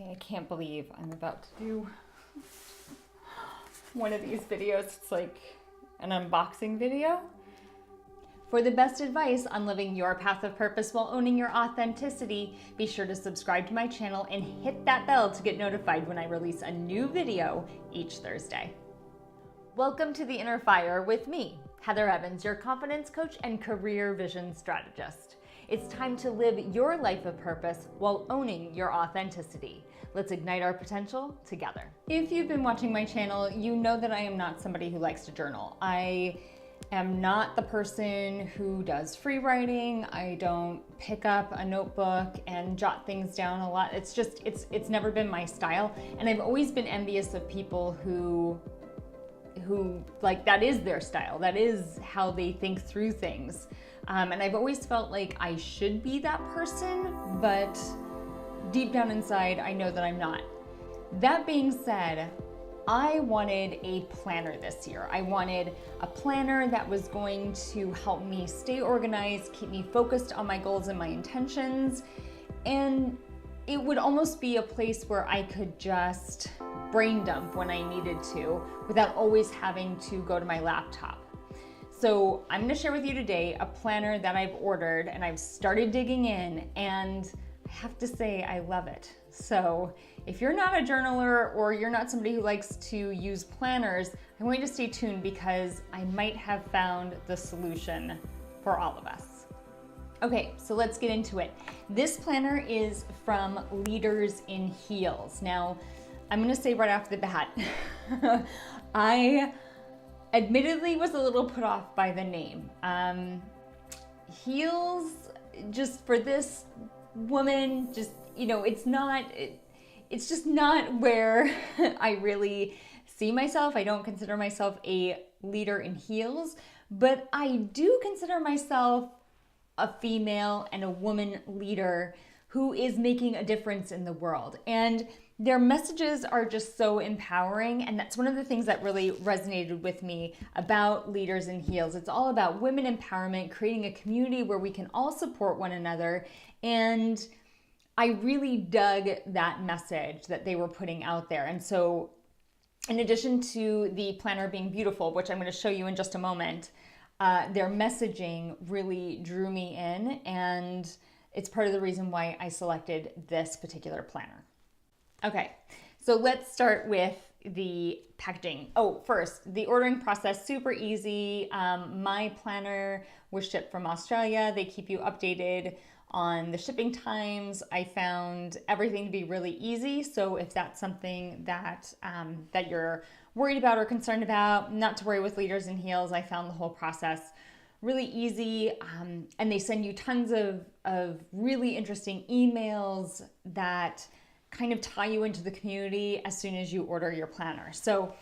Okay, I can't believe I'm about to do one of these videos. It's like an unboxing video. For the best advice on living your path of purpose while owning your authenticity, be sure to subscribe to my channel and hit that bell to get notified when I release a new video each Thursday. Welcome to The Inner Fire with me, Heather Evans, your confidence coach and career vision strategist. It's time to live your life of purpose while owning your authenticity. Let's ignite our potential together. If you've been watching my channel, you know that I am not somebody who likes to journal. I am not the person who does free writing. I don't pick up a notebook and jot things down a lot. It's never been my style. And I've always been envious of people who like that is their style. That is how they think through things. And I've always felt like I should be that person, but deep down inside, I know that I'm not. That being said, I wanted a planner this year. I wanted a planner that was going to help me stay organized, keep me focused on my goals and my intentions, and it would almost be a place where I could just brain dump when I needed to without always having to go to my laptop. So I'm gonna share with you today a planner that I've ordered and I've started digging in, and I have to say I love it. So if you're not a journaler or you're not somebody who likes to use planners, I want you to stay tuned because I might have found the solution for all of us. Okay, so let's get into it. This planner is from Leaders in Heels. Now, I'm gonna say right off the bat, I admittedly was a little put off by the name. Heels, just for this woman, just, you know, it's just not where I really see myself. I don't consider myself a leader in heels, but I do consider myself a female and a woman leader who is making a difference in the world. And their messages are just so empowering, and that's one of the things that really resonated with me about Leaders in Heels. It's all about women empowerment, creating a community where we can all support one another, and I really dug that message that they were putting out there. And so in addition to the planner being beautiful, which I'm going to show you in just a moment, their messaging really drew me in, and it's part of the reason why I selected this particular planner. Okay, so let's start with the packaging. Oh, first, the ordering process, super easy. My planner was shipped from Australia. They keep you updated on the shipping times. I found everything to be really easy. So if that's something that that you're worried about or concerned about, not to worry with Leaders in Heels. I found the whole process really easy. And they send you tons of really interesting emails that kind of tie you into the community as soon as you order your planner. So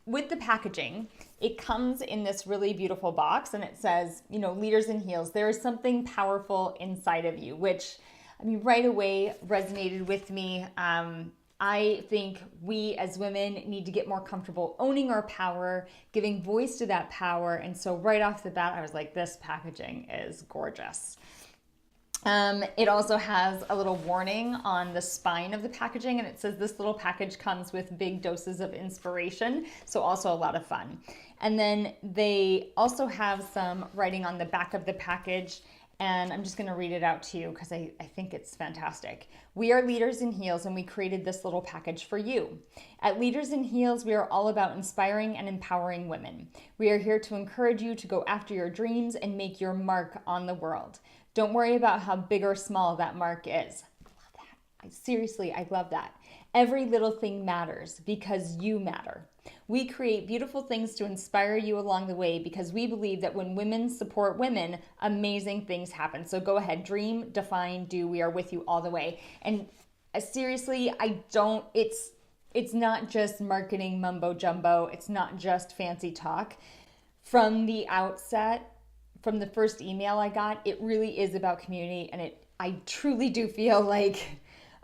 with the packaging, it comes in this really beautiful box, and it says, you know, Leaders in Heels, there is something powerful inside of you, which, I mean, right away resonated with me. I think we as women need to get more comfortable owning our power, giving voice to that power. And so right off the bat, I was like, this packaging is gorgeous. It also has a little warning on the spine of the packaging, and it says this little package comes with big doses of inspiration, so also a lot of fun. And then they also have some writing on the back of the package, and I'm just going to read it out to you because I think it's fantastic. We are Leaders in Heels, and we created this little package for you. At Leaders in Heels, we are all about inspiring and empowering women. We are here to encourage you to go after your dreams and make your mark on the world. Don't worry about how big or small that mark is. I love that. Seriously, I love that. Every little thing matters because you matter. We create beautiful things to inspire you along the way because we believe that when women support women, amazing things happen. So go ahead, dream, define, do. We are with you all the way. And seriously, it's not just marketing mumbo jumbo. It's not just fancy talk. From the outset, from the first email I got, it really is about community, and I truly do feel like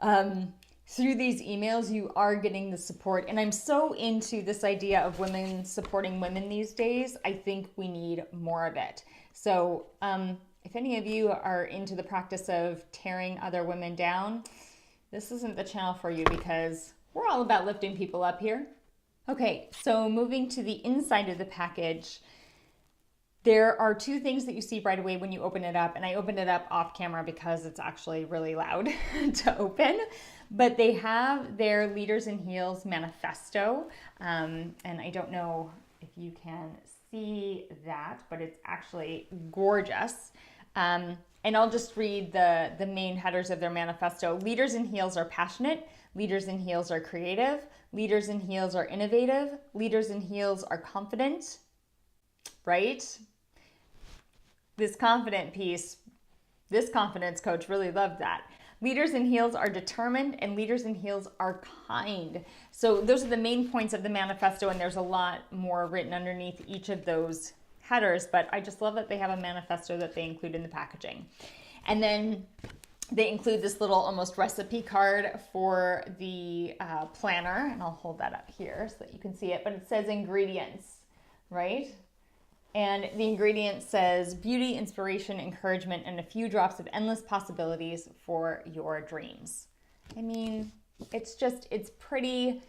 through these emails you are getting the support, and I'm so into this idea of women supporting women these days. I think we need more of it. So if any of you are into the practice of tearing other women down, this isn't the channel for you because we're all about lifting people up here. Okay, so moving to the inside of the package, there are two things that you see right away when you open it up, and I opened it up off camera because it's actually really loud to open, but they have their Leaders in Heels manifesto, and I don't know if you can see that, but it's actually gorgeous. And I'll just read the main headers of their manifesto. Leaders in Heels are passionate. Leaders in Heels are creative. Leaders in Heels are innovative. Leaders in Heels are confident, right? This confident piece, this confidence coach really loved that. Leaders in Heels are determined, and leaders in heels are kind. So those are the main points of the manifesto, and there's a lot more written underneath each of those headers, but I just love that they have a manifesto that they include in the packaging. And then they include this little almost recipe card for the planner, and I'll hold that up here so that you can see it, but it says ingredients, right? And the ingredient says beauty, inspiration, encouragement, and a few drops of endless possibilities for your dreams. I mean, it's pretty,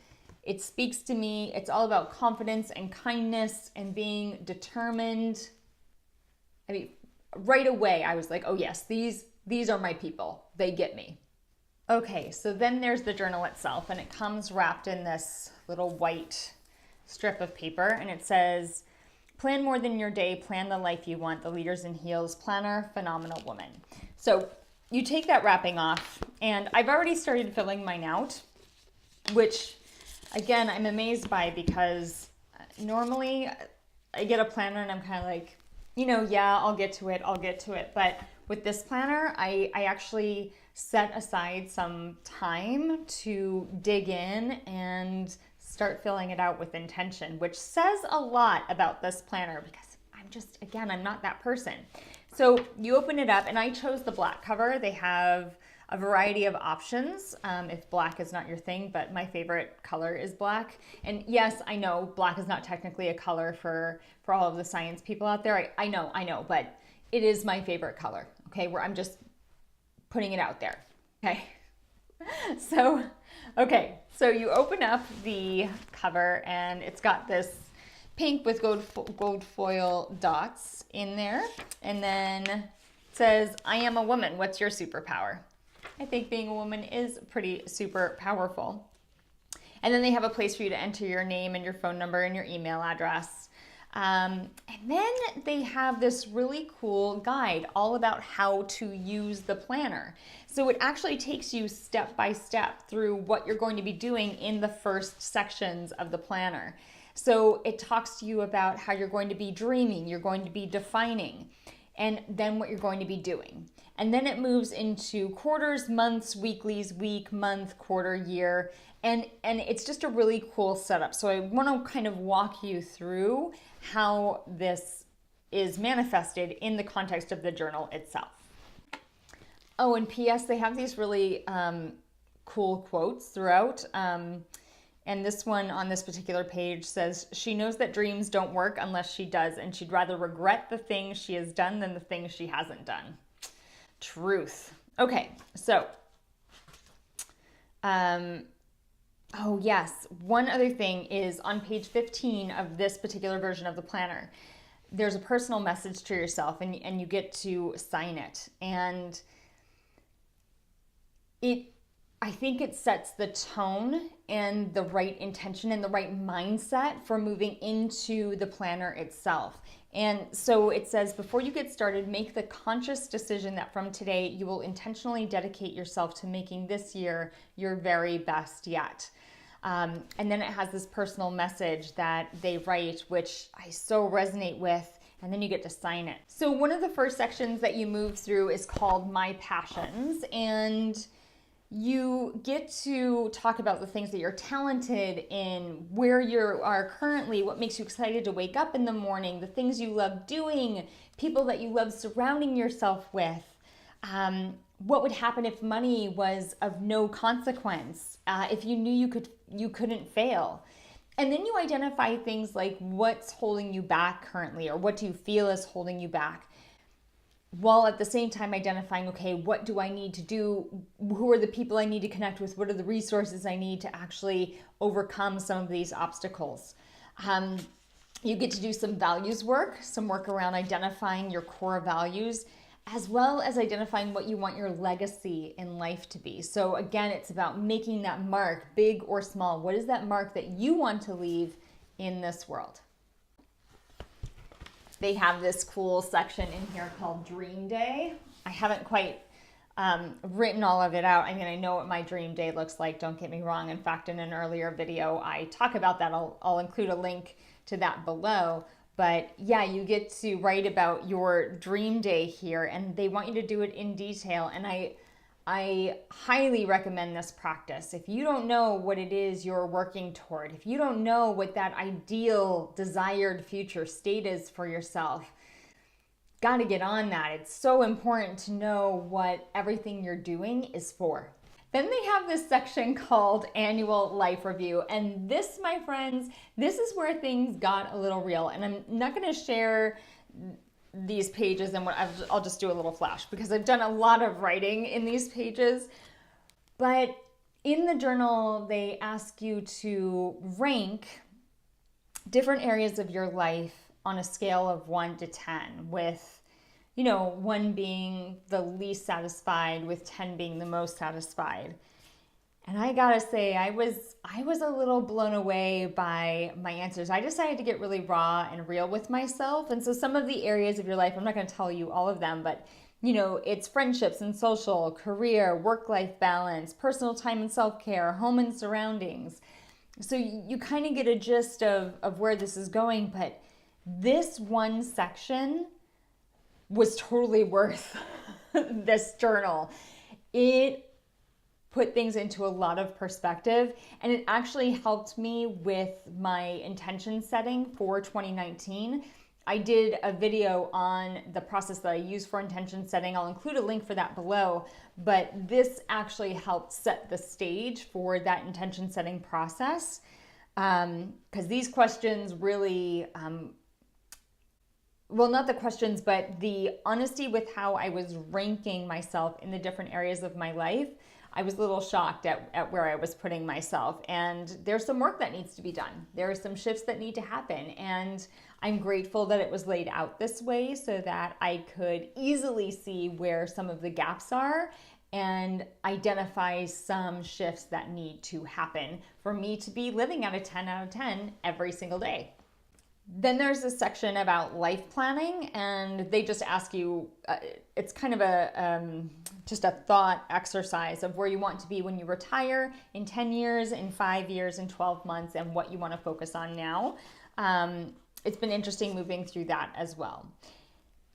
it speaks to me. It's all about confidence and kindness and being determined. I mean, right away, I was like, oh yes, these are my people. They get me. Okay, so then there's the journal itself, and it comes wrapped in this little white strip of paper, and it says, plan more than your day, plan the life you want, the Leaders in Heels Planner, Phenomenal Woman. So you take that wrapping off, and I've already started filling mine out, which again, I'm amazed by, because normally I get a planner and I'm kind of like, yeah, I'll get to it. But with this planner, I actually set aside some time to dig in and start filling it out with intention, which says a lot about this planner, because I'm not that person. So you open it up, and I chose the black cover. They have a variety of options if black is not your thing, but my favorite color is black. And yes, I know black is not technically a color for all of the science people out there. I know, but it is my favorite color, okay? Where I'm just putting it out there, okay? So you open up the cover, and it's got this pink with gold foil dots in there. And then it says, I am a woman. What's your superpower? I think being a woman is pretty super powerful. And then they have a place for you to enter your name and your phone number and your email address. And then they have this really cool guide all about how to use the planner. So it actually takes you step by step through what you're going to be doing in the first sections of the planner. So it talks to you about how you're going to be dreaming, you're going to be defining, and then what you're going to be doing. And then it moves into quarters, months, weeklies, week, month, quarter, year, and it's just a really cool setup. So I want to kind of walk you through how this is manifested in the context of the journal itself. Oh, and P.S., they have these really cool quotes throughout. And this one on this particular page says, she knows that dreams don't work unless she does, and she'd rather regret the things she has done than the things she hasn't done. Truth. Okay, so, oh yes, one other thing is on page 15 of this particular version of the planner, there's a personal message to yourself, and you get to sign it. And I think it sets the tone and the right intention and the right mindset for moving into the planner itself. And so it says, before you get started, make the conscious decision that from today you will intentionally dedicate yourself to making this year your very best yet. And then it has this personal message that they write, which I so resonate with, and then you get to sign it. So one of the first sections that you move through is called My Passions, and you get to talk about the things that you're talented in, where you are currently, what makes you excited to wake up in the morning, the things you love doing, people that you love surrounding yourself with, what would happen if money was of no consequence, if you knew you couldn't fail. And then you identify things like what's holding you back currently, or what do you feel is holding you back. while at the same time identifying, okay, what do I need to do? Who are the people I need to connect with? What are the resources I need to actually overcome some of these obstacles? You get to do some values work, some work around identifying your core values, as well as identifying what you want your legacy in life to be. So again, it's about making that mark, big or small. What is that mark that you want to leave in this world? They have this cool section in here called Dream Day. I haven't quite written all of it out. I mean, I know what my dream day looks like, don't get me wrong. In fact, in an earlier video, I talk about that. I'll include a link to that below. But yeah, you get to write about your dream day here, and they want you to do it in detail. And I highly recommend this practice. If you don't know what it is you're working toward, if you don't know what that ideal desired future state is for yourself, got to get on that. It's so important to know what everything you're doing is for. Then they have this section called Annual Life Review. And this, my friends, this is where things got a little real. And I'm not going to share these pages, and I'll just do a little flash because I've done a lot of writing in these pages. But in the journal, they ask you to rank different areas of your life on a scale of 1 to 10, with 1 being the least satisfied, with 10 being the most satisfied. And I gotta say, I was a little blown away by my answers. I decided to get really raw and real with myself. And so some of the areas of your life, I'm not gonna tell you all of them, but it's friendships and social, career, work-life balance, personal time and self-care, home and surroundings. So you kind of get a gist of where this is going, but this one section was totally worth this journal. It put things into a lot of perspective, and it actually helped me with my intention setting for 2019. I did a video on the process that I use for intention setting. I'll include a link for that below, but this actually helped set the stage for that intention setting process, because these questions really, well, not the questions, but the honesty with how I was ranking myself in the different areas of my life. I was a little shocked at where I was putting myself, and there's some work that needs to be done. There are some shifts that need to happen, and I'm grateful that it was laid out this way so that I could easily see where some of the gaps are and identify some shifts that need to happen for me to be living at a 10 out of 10 every single day. Then there's a section about life planning, and they just ask you, it's kind of just a thought exercise of where you want to be when you retire in 10 years, in 5 years, in 12 months, and what you want to focus on now. It's been interesting moving through that as well.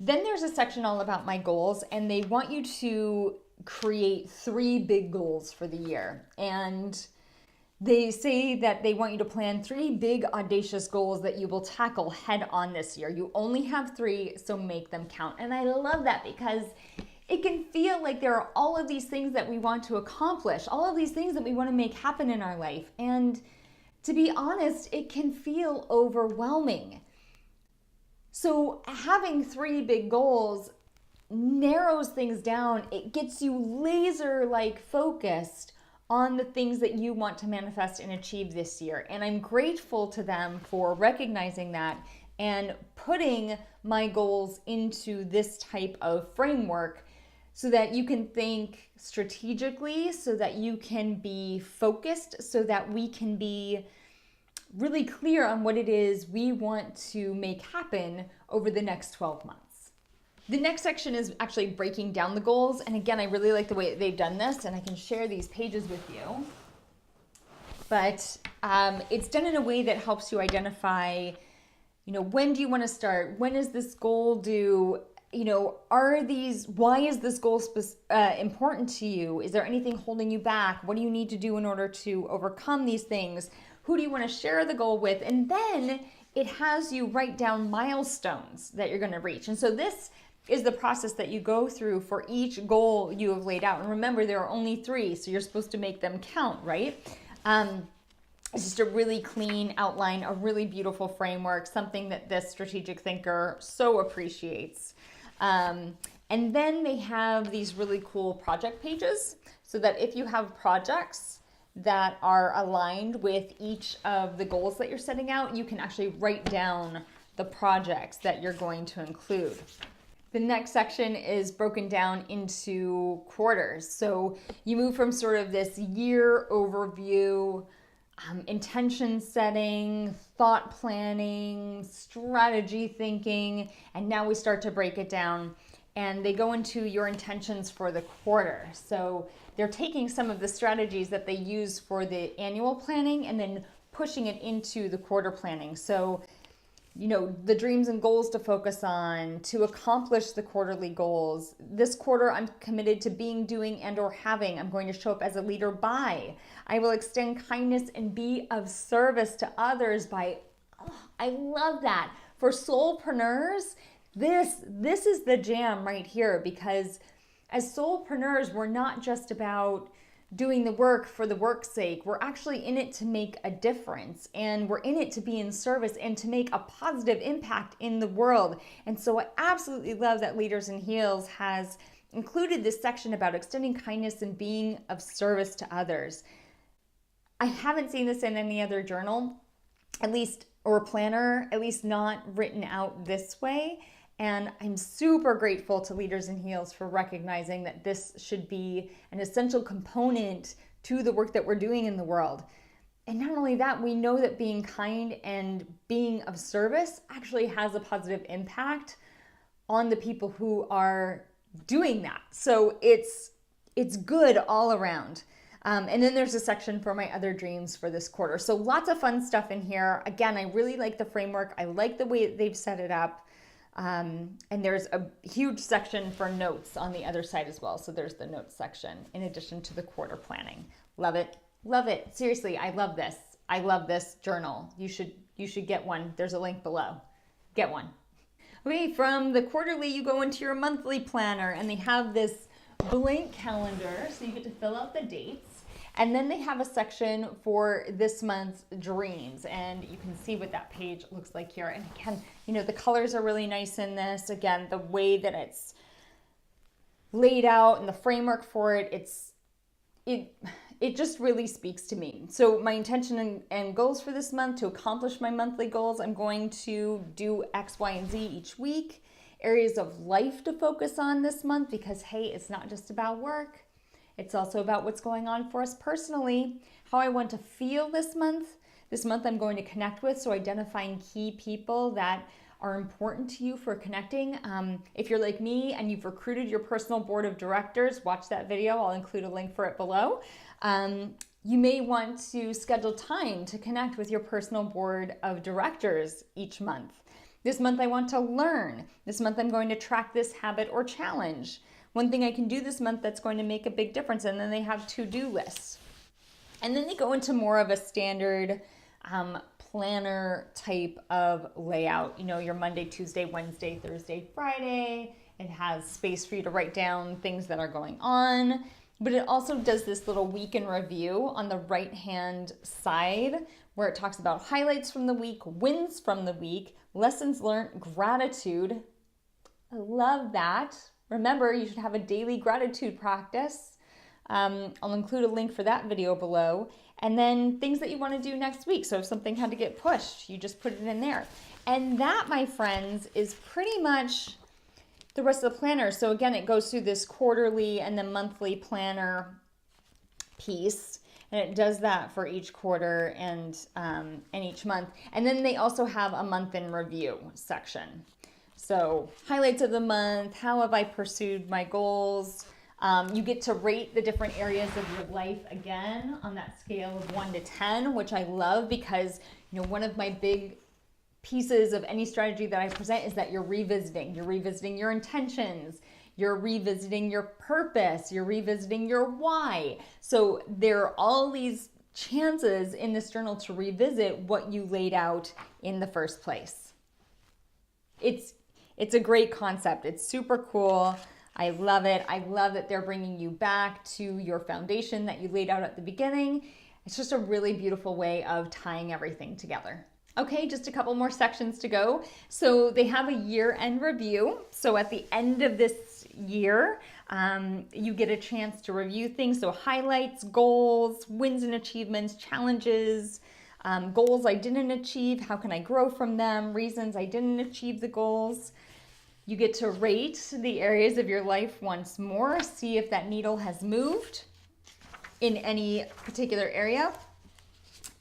Then there's a section all about my goals, and they want you to create 3 big goals for the year. And they say that they want you to plan 3 big, audacious goals that you will tackle head on this year. You only have 3, so make them count. And I love that because it can feel like there are all of these things that we want to accomplish, all of these things that we want to make happen in our life. And to be honest, it can feel overwhelming. So having 3 big goals narrows things down. It gets you laser-like focused on the things that you want to manifest and achieve this year. And I'm grateful to them for recognizing that and putting my goals into this type of framework so that you can think strategically, so that you can be focused, so that we can be really clear on what it is we want to make happen over the next 12 months. The next section is actually breaking down the goals. And again, I really like the way they've done this, and I can share these pages with you. But it's done in a way that helps you identify, when do you want to start? When is this goal due? Why is this goal important to you? Is there anything holding you back? What do you need to do in order to overcome these things? Who do you want to share the goal with? And then it has you write down milestones that you're going to reach. And so this is the process that you go through for each goal you have laid out. And remember, there are only 3, so you're supposed to make them count, right? It's just a really clean outline, a really beautiful framework, something that this strategic thinker so appreciates. And And then they have these really cool project pages so that if you have projects that are aligned with each of the goals that you're setting out, you can actually write down the projects that you're going to include. The next section is broken down into quarters. So you move from sort of this year overview, intention setting, thought planning, strategy thinking, and now we start to break it down and they go into your intentions for the quarter. So they're taking some of the strategies that they use for the annual planning and then pushing it into the quarter planning. So, you know, the dreams and goals to focus on, to accomplish the quarterly goals. This quarter, I'm committed to being, doing, and or having. I'm going to show up as a leader by. I will extend kindness and be of service to others by. Oh, I love that. For soulpreneurs, this is the jam right here, because as soulpreneurs, we're not just about doing the work for the work's sake. We're actually in it to make a difference, and we're in it to be in service and to make a positive impact in the world. And so I absolutely love that Leaders in Heels has included this section about extending kindness and being of service to others. I haven't seen this in any other journal, at least, or planner, at least not written out this way. And I'm super grateful to Leaders in Heels for recognizing that this should be an essential component to the work that we're doing in the world. And not only that, we know that being kind and being of service actually has a positive impact on the people who are doing that. So it's good all around. And then there's a section for my other dreams for this quarter. So lots of fun stuff in here. Again, I really like the framework. I like the way they've set it up. And there's a huge section for notes on the other side as well. So there's the notes section in addition to the quarter planning. Love it. Love it. Seriously, I love this. I love this journal. You should get one. There's a link below. Get one. Okay, from the quarterly, you go into your monthly planner, and they have this blank calendar, so you get to fill out the dates. And then they have a section for this month's dreams, and you can see what that page looks like here. And again, you know, the colors are really nice in this. Again, the way that it's laid out and the framework for it, it just really speaks to me. So my intention and goals for this month: to accomplish my monthly goals, I'm going to do X, Y, and Z each week. Areas of life to focus on this month, because hey, it's not just about work. It's also about what's going on for us personally, how I want to feel this month. This month I'm going to connect with, so identifying key people that are important to you for connecting. If you're like me and you've recruited your personal board of directors, watch that video. I'll include a link for it below. You may want to schedule time to connect with your personal board of directors each month. This month I want to learn. This month I'm going to track this habit or challenge. One thing I can do this month that's going to make a big difference. And then they have to-do lists. And then they go into more of a standard planner type of layout. You know, your Monday, Tuesday, Wednesday, Thursday, Friday. It has space for you to write down things that are going on. But it also does this little week in review on the right-hand side, where it talks about highlights from the week, wins from the week, lessons learned, gratitude. I love that. Remember, you should have a daily gratitude practice. I'll include a link for that video below. And then things that you want to do next week. So if something had to get pushed, you just put it in there. And that, my friends, is pretty much the rest of the planner. So again, it goes through this quarterly and the monthly planner piece. And it does that for each quarter and each month. And then they also have a month in review section. So highlights of the month, how have I pursued my goals? You get to rate the different areas of your life again on that scale of 1 to 10, which I love, because you know, one of my big pieces of any strategy that I present is that you're revisiting. You're revisiting your intentions. You're revisiting your purpose. You're revisiting your why. So there are all these chances in this journal to revisit what you laid out in the first place. It's a great concept. It's super cool. I love it. I love that they're bringing you back to your foundation that you laid out at the beginning. It's just a really beautiful way of tying everything together. Okay, just a couple more sections to go. So they have a year-end review. So at the end of this year. You get a chance to review things, so highlights, goals, wins and achievements, challenges, goals I didn't achieve, how can I grow from them, reasons I didn't achieve the goals. You get to rate the areas of your life once more, see if that needle has moved in any particular area.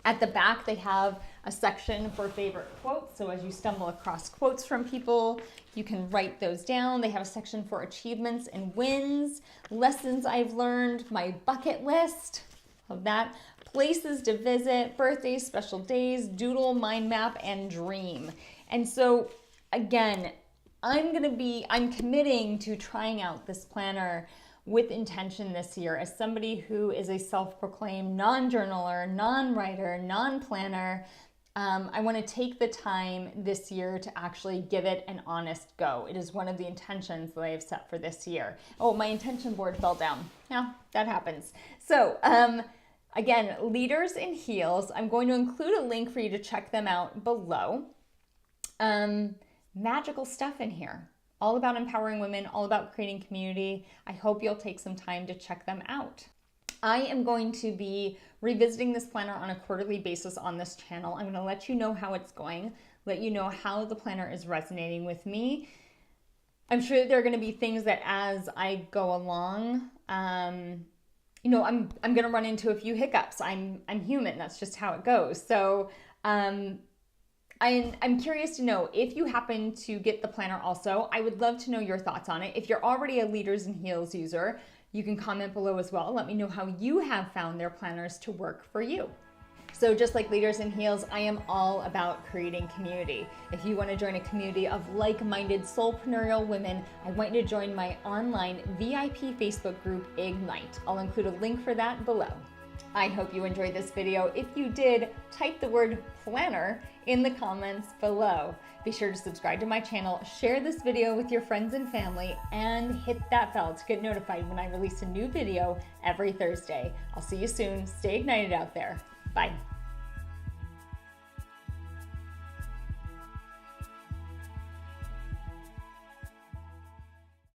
At the back, they have a section for favorite quotes. So as you stumble across quotes from people, you can write those down. They have a section for achievements and wins, lessons I've learned, my bucket list of that, places to visit, birthdays, special days, doodle, mind map, and dream. And so again, I'm committing to trying out this planner with intention this year as somebody who is a self-proclaimed non-journaler, non-writer, non-planner. I want to take the time this year to actually give it an honest go. It is one of the intentions that I have set for this year. Oh, my intention board fell down. Yeah, that happens. So again, Leaders in Heels. I'm going to include a link for you to check them out below. Magical stuff in here. All about empowering women, all about creating community. I hope you'll take some time to check them out. I am going to be revisiting this planner on a quarterly basis on this channel. I'm going to let you know how it's going, let you know how the planner is resonating with me. I'm sure that there are going to be things that as I go along, I'm going to run into a few hiccups. I'm human. That's just how it goes. So, I'm curious to know if you happen to get the planner also. I would love to know your thoughts on it. If you're already a Leaders in Heels user, you can comment below as well. Let me know how you have found their planners to work for you. So just like Leaders in Heels, I am all about creating community. If you want to join a community of like-minded soulpreneurial women, I want you to join my online VIP Facebook group, Ignite. I'll include a link for that below. I hope you enjoyed this video. If you did, type the word planner in the comments below. Be sure to subscribe to my channel, share this video with your friends and family, and hit that bell to get notified when I release a new video every Thursday. I'll see you soon. Stay ignited out there. Bye.